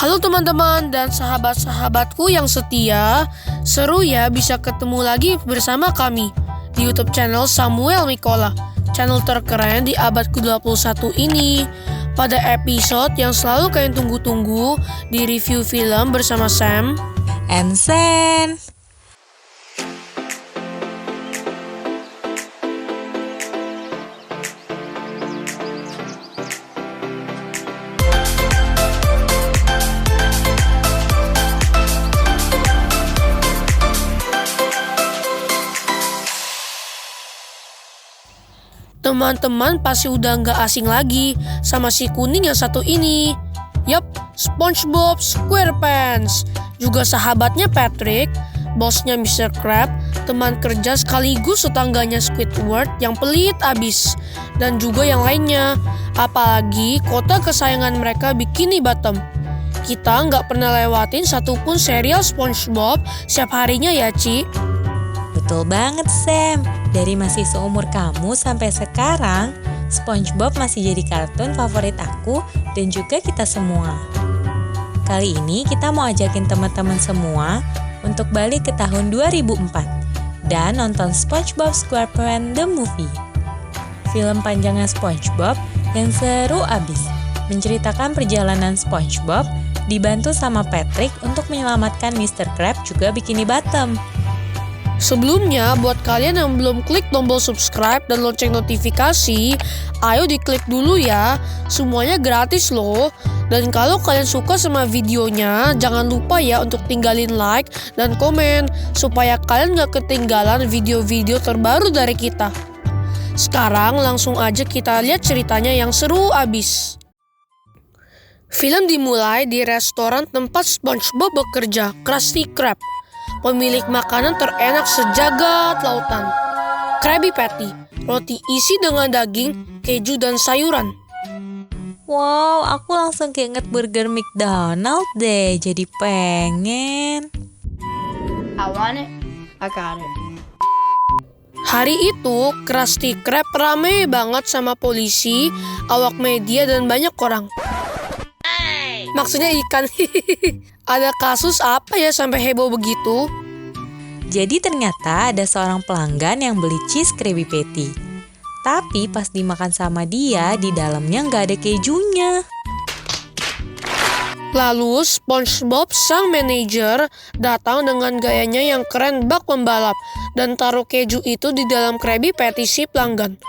Halo teman-teman dan sahabat-sahabatku yang setia. Seru ya bisa ketemu lagi bersama kami di YouTube channel Samuel Mikola, channel terkeren di abad ke-21 ini. Pada episode yang selalu kalian tunggu-tunggu, di review film bersama Sam and Sen. Teman-teman pasti udah nggak asing lagi sama si kuning yang satu ini. Yap, SpongeBob SquarePants. Juga sahabatnya Patrick, bosnya Mr. Krab, teman kerja sekaligus tetangganya Squidward yang pelit abis, dan juga yang lainnya. Apalagi kota kesayangan mereka Bikini Bottom. Kita nggak pernah lewatin satupun serial SpongeBob setiap harinya ya, Ci? Betul banget, Sam. Dari masih seumur kamu sampai sekarang, SpongeBob masih jadi kartun favorit aku dan juga kita semua. Kali ini kita mau ajakin teman-teman semua untuk balik ke tahun 2004 dan nonton SpongeBob SquarePants The Movie. Film panjangnya SpongeBob yang seru abis, menceritakan perjalanan SpongeBob dibantu sama Patrick untuk menyelamatkan Mr. Krab juga Bikini Bottom. Sebelumnya, buat kalian yang belum klik tombol subscribe dan lonceng notifikasi, ayo diklik dulu ya. Semuanya gratis loh. Dan kalau kalian suka sama videonya, jangan lupa ya untuk tinggalin like dan komen, supaya kalian gak ketinggalan video-video terbaru dari kita. Sekarang langsung aja kita lihat ceritanya yang seru abis. Film dimulai di restoran tempat SpongeBob bekerja, Krusty Krab, pemilik makanan terenak sejagat lautan. Krabby Patty, roti isi dengan daging, keju, dan sayuran. Wow, aku langsung keinget burger McDonald deh, jadi pengen. I want it, I got it. Hari itu, Krusty Krab rame banget sama polisi, awak media, dan banyak orang. Maksudnya ikan. Ada kasus apa ya sampai heboh begitu? Jadi ternyata ada seorang pelanggan yang beli cheese Krabby Patty. Tapi pas dimakan sama dia, di dalamnya nggak ada kejunya. Lalu SpongeBob sang manajer datang dengan gayanya yang keren bak pembalap dan taruh keju itu di dalam Krabby Patty si pelanggan.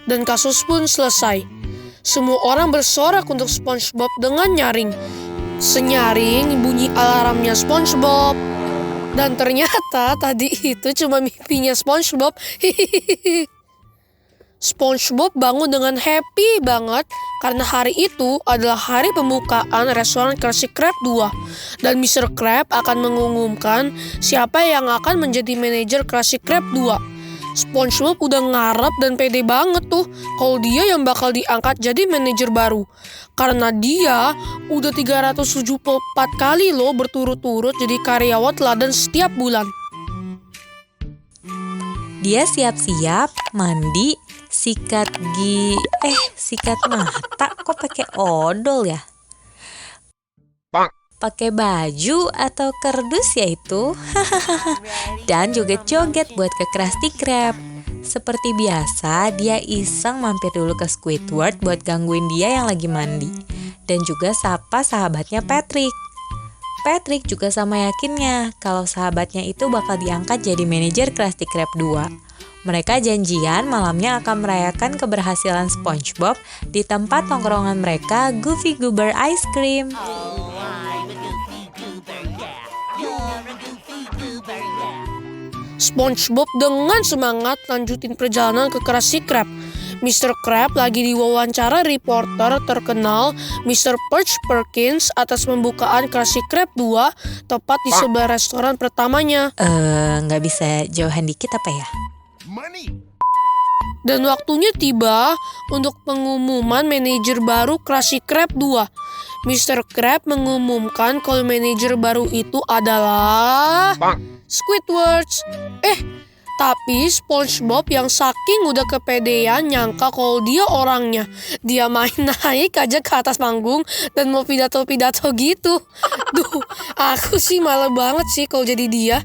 Dan kasus pun selesai. Semua orang bersorak untuk SpongeBob dengan nyaring. Senyaring bunyi alarmnya SpongeBob. Dan ternyata tadi itu cuma mimpinya SpongeBob. SpongeBob bangun dengan happy banget karena hari itu adalah hari pembukaan restoran Krusty Krab 2. Dan Mr. Krab akan mengumumkan siapa yang akan menjadi manajer Krusty Krab 2. SpongeBob udah ngarep dan pede banget tuh kalau dia yang bakal diangkat jadi manajer baru. Karena dia udah 374 kali loh berturut-turut jadi karyawan teladan setiap bulan. Dia siap-siap, mandi, sikat mata, kok pakai odol ya? Pakai baju atau kardus ya itu. Dan joget-joget buat ke Krusty Krab. Seperti biasa, dia iseng mampir dulu ke Squidward buat gangguin dia yang lagi mandi. Dan juga sapa sahabatnya Patrick. Patrick juga sama yakinnya kalau sahabatnya itu bakal diangkat jadi manajer Krusty Krab 2. Mereka janjian malamnya akan merayakan keberhasilan SpongeBob di tempat tongkrongan mereka, Goofy Goober Ice Cream. SpongeBob dengan semangat lanjutin perjalanan ke Krusty Krab. Mr. Krab lagi diwawancara reporter terkenal Mr. Perch Perkins atas pembukaan Krusty Krab 2 tepat di sebelah restoran pertamanya. Nggak bisa jauhan dikit apa ya? Dan waktunya tiba untuk pengumuman manajer baru Krusty Krab 2. Mr. Krab mengumumkan kalau manajer baru itu adalah Squidward. Tapi SpongeBob yang saking udah kepedean nyangka kalau dia orangnya. Dia main naik aja ke atas panggung dan mau pidato-pidato gitu. Duh, aku sih malah banget sih kalau jadi dia.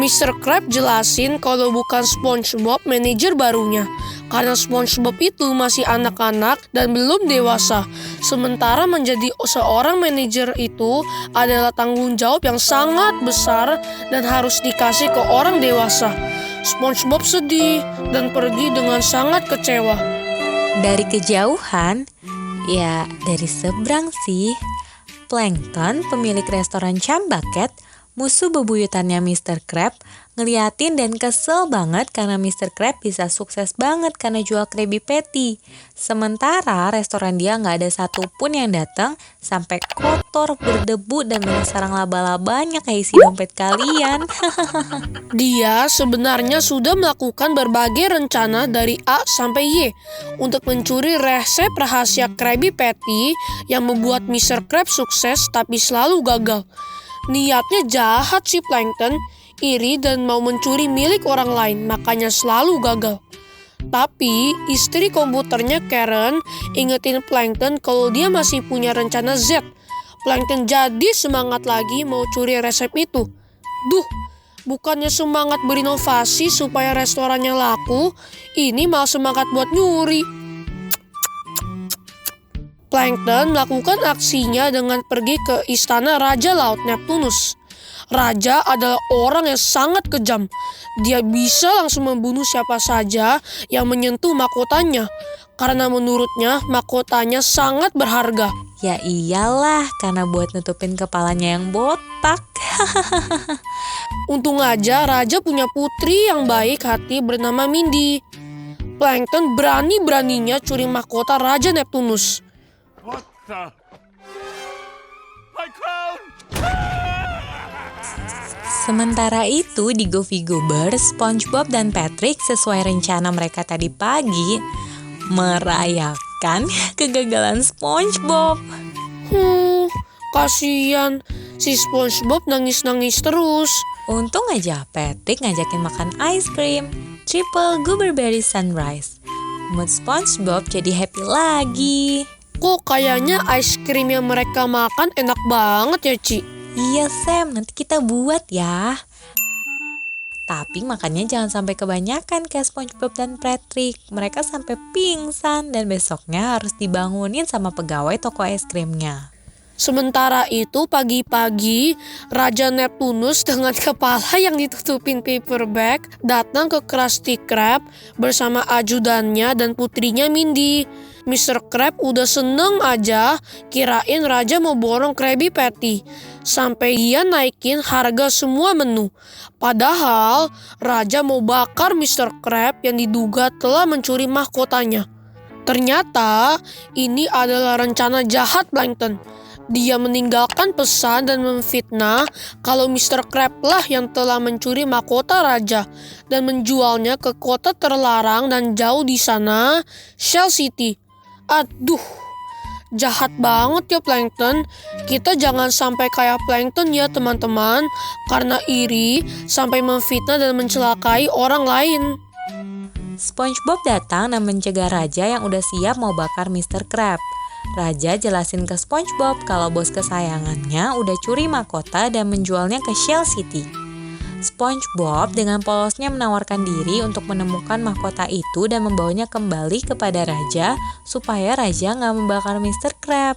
Mr. Krab jelasin kalau bukan SpongeBob manajer barunya. Karena SpongeBob itu masih anak-anak dan belum dewasa. Sementara menjadi seorang manajer itu adalah tanggung jawab yang sangat besar dan harus dikasih ke orang dewasa. SpongeBob sedih dan pergi dengan sangat kecewa. Dari kejauhan, ya dari seberang sih, Plankton, pemilik restoran Chumbucket, musuh bebuyutannya Mr. Krab, ngeliatin dan kesel banget karena Mr. Krab bisa sukses banget karena jual Krabby Patty. Sementara restoran dia nggak ada satupun yang datang, sampai kotor, berdebu, dan banyak sarang laba-labanya kayak isi dompet kalian. Dia sebenarnya sudah melakukan berbagai rencana dari A sampai Y untuk mencuri resep rahasia Krabby Patty yang membuat Mr. Krab sukses tapi selalu gagal. Niatnya jahat si Plankton, iri dan mau mencuri milik orang lain, makanya selalu gagal. Tapi istri komputernya Karen ingetin Plankton kalau dia masih punya rencana Z. Plankton jadi semangat lagi mau curi resep itu. Duh, bukannya semangat berinovasi supaya restorannya laku, ini malah semangat buat nyuri. Plankton melakukan aksinya dengan pergi ke istana Raja Laut Neptunus. Raja adalah orang yang sangat kejam. Dia bisa langsung membunuh siapa saja yang menyentuh mahkotanya, karena menurutnya mahkotanya sangat berharga. Ya iyalah, karena buat nutupin kepalanya yang botak. Untung aja Raja punya putri yang baik hati bernama Mindy. Plankton berani-beraninya curi mahkota Raja Neptunus. What the? My crown! Sementara itu di Goofy Goober, SpongeBob dan Patrick sesuai rencana mereka tadi pagi merayakan kegagalan SpongeBob. Kasian si SpongeBob nangis-nangis terus. Untung aja Patrick ngajakin makan ice cream, triple gooberberry sunrise. Mood SpongeBob jadi happy lagi. Kok kayaknya ice cream yang mereka makan enak banget ya, Ci? Iya Sam, nanti kita buat ya. Tapi makannya jangan sampai kebanyakan kayak SpongeBob dan Patrick. Mereka sampai pingsan dan besoknya harus dibangunin sama pegawai toko es krimnya. Sementara itu pagi-pagi Raja Neptunus dengan kepala yang ditutupin paper bag datang ke Krusty Krab bersama ajudannya dan putrinya Mindy. Mr. Krab udah seneng aja kirain Raja mau borong Krabby Patty sampai dia naikin harga semua menu. Padahal Raja mau bakar Mr. Krab yang diduga telah mencuri mahkotanya. Ternyata ini adalah rencana jahat Plankton. Dia meninggalkan pesan dan memfitnah kalau Mr. Krab lah yang telah mencuri mahkota Raja dan menjualnya ke kota terlarang dan jauh di sana, Shell City. Aduh, jahat banget ya Plankton. Kita jangan sampai kayak Plankton ya teman-teman, karena iri sampai memfitnah dan mencelakai orang lain. SpongeBob datang dan mencegah Raja yang udah siap mau bakar Mr. Krab. Raja jelasin ke SpongeBob kalau bos kesayangannya udah curi mahkota dan menjualnya ke Shell City. SpongeBob dengan polosnya menawarkan diri untuk menemukan mahkota itu dan membawanya kembali kepada Raja supaya Raja nggak membakar Mr. Krab.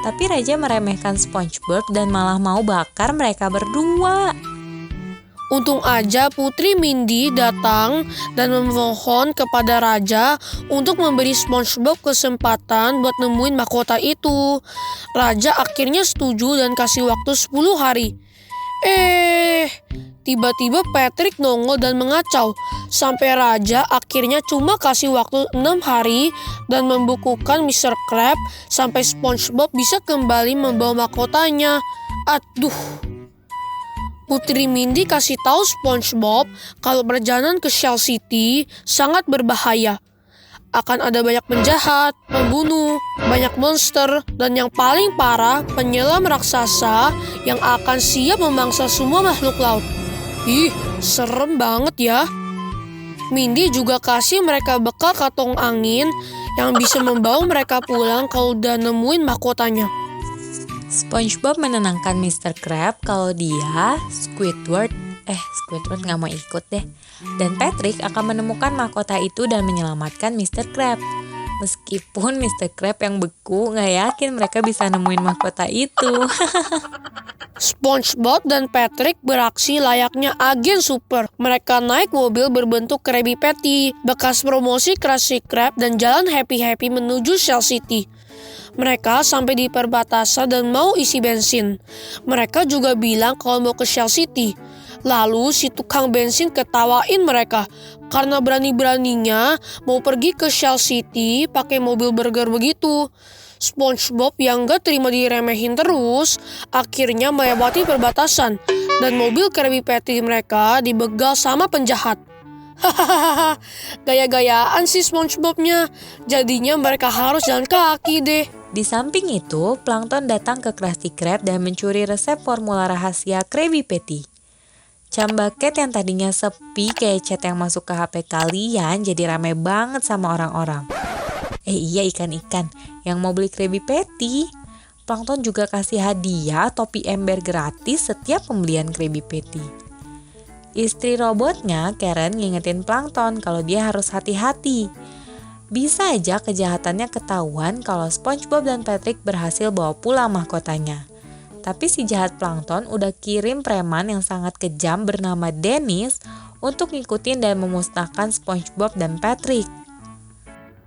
Tapi Raja meremehkan SpongeBob dan malah mau bakar mereka berdua. Untung aja Putri Mindy datang dan memohon kepada Raja untuk memberi SpongeBob kesempatan buat nemuin mahkota itu. Raja akhirnya setuju dan kasih waktu 10 hari. Tiba-tiba Patrick nongol dan mengacau. Sampai Raja akhirnya cuma kasih waktu 6 hari dan membukukan Mr. Krab sampai SpongeBob bisa kembali membawa mahkotanya. Aduh. Putri Mindy kasih tahu SpongeBob kalau perjalanan ke Shell City sangat berbahaya. Akan ada banyak penjahat, pembunuh, banyak monster, dan yang paling parah penyelam raksasa yang akan siap memangsa semua makhluk laut. Ih, serem banget ya. Mindy juga kasih mereka bekal kantong angin yang bisa membawa mereka pulang kalau udah nemuin mahkotanya. SpongeBob menenangkan Mr. Krab kalau dia, Squidward nggak mau ikut deh. Dan Patrick akan menemukan mahkota itu dan menyelamatkan Mr. Krab. Meskipun Mr. Krab yang beku nggak yakin mereka bisa nemuin mahkota itu. SpongeBob dan Patrick beraksi layaknya agen super. Mereka naik mobil berbentuk Krabby Patty, bekas promosi Krusty Krab, dan jalan happy-happy menuju Shell City. Mereka sampai di perbatasan dan mau isi bensin. Mereka juga bilang kalau mau ke Shell City. Lalu si tukang bensin ketawain mereka karena berani-beraninya mau pergi ke Shell City pakai mobil burger begitu. SpongeBob yang gak terima diremehin terus akhirnya melewati perbatasan dan mobil Krabby Patty mereka dibegal sama penjahat. Hahaha, gaya-gayaan sih SpongeBobnya. Jadinya mereka harus jalan kaki deh. Di samping itu, Plankton datang ke Krusty Krab dan mencuri resep formula rahasia Krabby Patty. Cambaket yang tadinya sepi kayak chat yang masuk ke HP kalian jadi rame banget sama orang-orang. Iya ikan-ikan yang mau beli Krabby Patty. Plankton juga kasih hadiah topi ember gratis setiap pembelian Krabby Patty. Istri robotnya, Karen, ngingetin Plankton kalau dia harus hati-hati. Bisa aja kejahatannya ketahuan kalau SpongeBob dan Patrick berhasil bawa pulang mahkotanya. Tapi si jahat Plankton udah kirim preman yang sangat kejam bernama Dennis untuk ngikutin dan memusnahkan SpongeBob dan Patrick.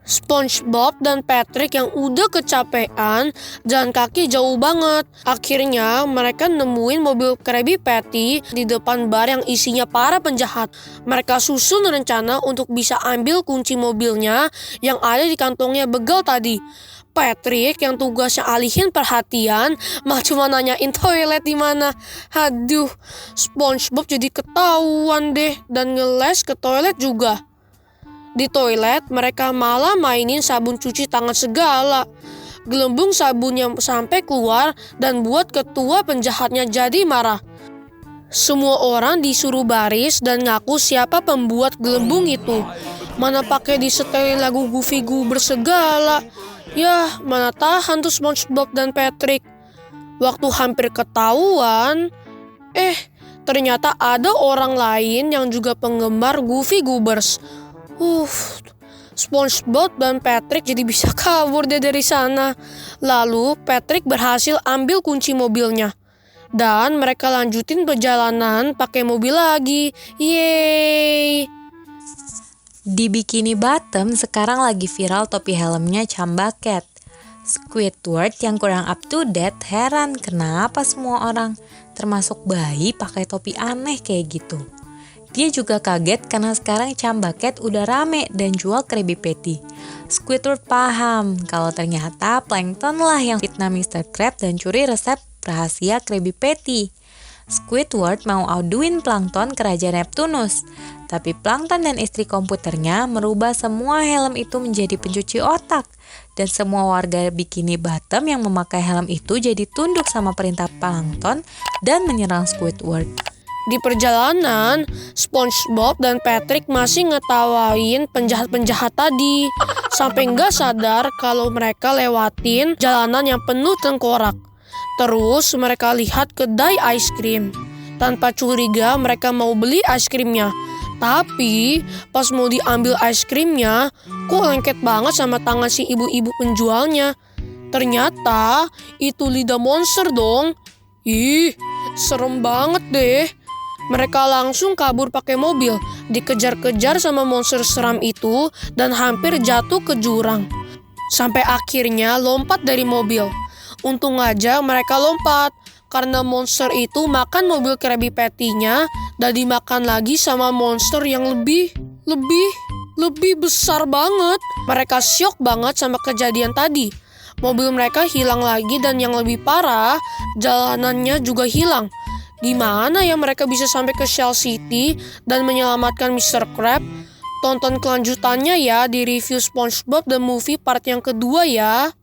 SpongeBob dan Patrick yang udah kecapean jalan kaki jauh banget. Akhirnya mereka nemuin mobil Krabby Patty di depan bar yang isinya para penjahat. Mereka susun rencana untuk bisa ambil kunci mobilnya yang ada di kantongnya begal tadi. Patrick yang tugasnya alihin perhatian malah cuma nanyain toilet di mana. Aduh, SpongeBob jadi ketahuan deh dan ngeles ke toilet juga. Di toilet mereka malah mainin sabun cuci tangan segala. Gelembung sabunnya sampai keluar dan buat ketua penjahatnya jadi marah. Semua orang disuruh baris dan ngaku siapa pembuat gelembung itu. Mana pakai disetelin lagu Goofy Goober segala. Yah, mana tahan tuh SpongeBob dan Patrick. Waktu hampir ketahuan, ternyata ada orang lain yang juga penggemar Goofy Goobers. SpongeBob dan Patrick jadi bisa kabur deh dari sana. Lalu Patrick berhasil ambil kunci mobilnya. Dan mereka lanjutin perjalanan pakai mobil lagi. Yeay! Di Bikini Bottom sekarang lagi viral topi helmnya Cambaket. Squidward yang kurang up to date heran kenapa semua orang, termasuk bayi, pakai topi aneh kayak gitu. Dia juga kaget karena sekarang Cambaket udah rame dan jual Krabby Patty. Squidward paham kalau ternyata Plankton lah yang fitnah Mr. Krab dan curi resep rahasia Krabby Patty. Squidward mau auduin Plankton ke Raja Neptunus. Tapi Plankton dan istri komputernya merubah semua helm itu menjadi pencuci otak. Dan semua warga Bikini Bottom yang memakai helm itu jadi tunduk sama perintah Plankton dan menyerang Squidward. Di perjalanan, SpongeBob dan Patrick masih ngetawain penjahat-penjahat tadi. Sampai nggak sadar kalau mereka lewatin jalanan yang penuh tengkorak. Terus mereka lihat kedai ice cream. Tanpa curiga mereka mau beli ice creamnya. Tapi pas mau diambil ice creamnya, kok lengket banget sama tangan si ibu-ibu penjualnya. Ternyata itu lidah monster dong. Ih, serem banget deh. Mereka langsung kabur pakai mobil, dikejar-kejar sama monster seram itu dan hampir jatuh ke jurang. Sampai akhirnya lompat dari mobil. Untung aja mereka lompat, karena monster itu makan mobil Krabby Patty-nya dan dimakan lagi sama monster yang lebih besar banget. Mereka syok banget sama kejadian tadi. Mobil mereka hilang lagi dan yang lebih parah, jalanannya juga hilang. Gimana ya mereka bisa sampai ke Shell City dan menyelamatkan Mr. Krab? Tonton kelanjutannya ya di review SpongeBob The Movie part yang kedua ya.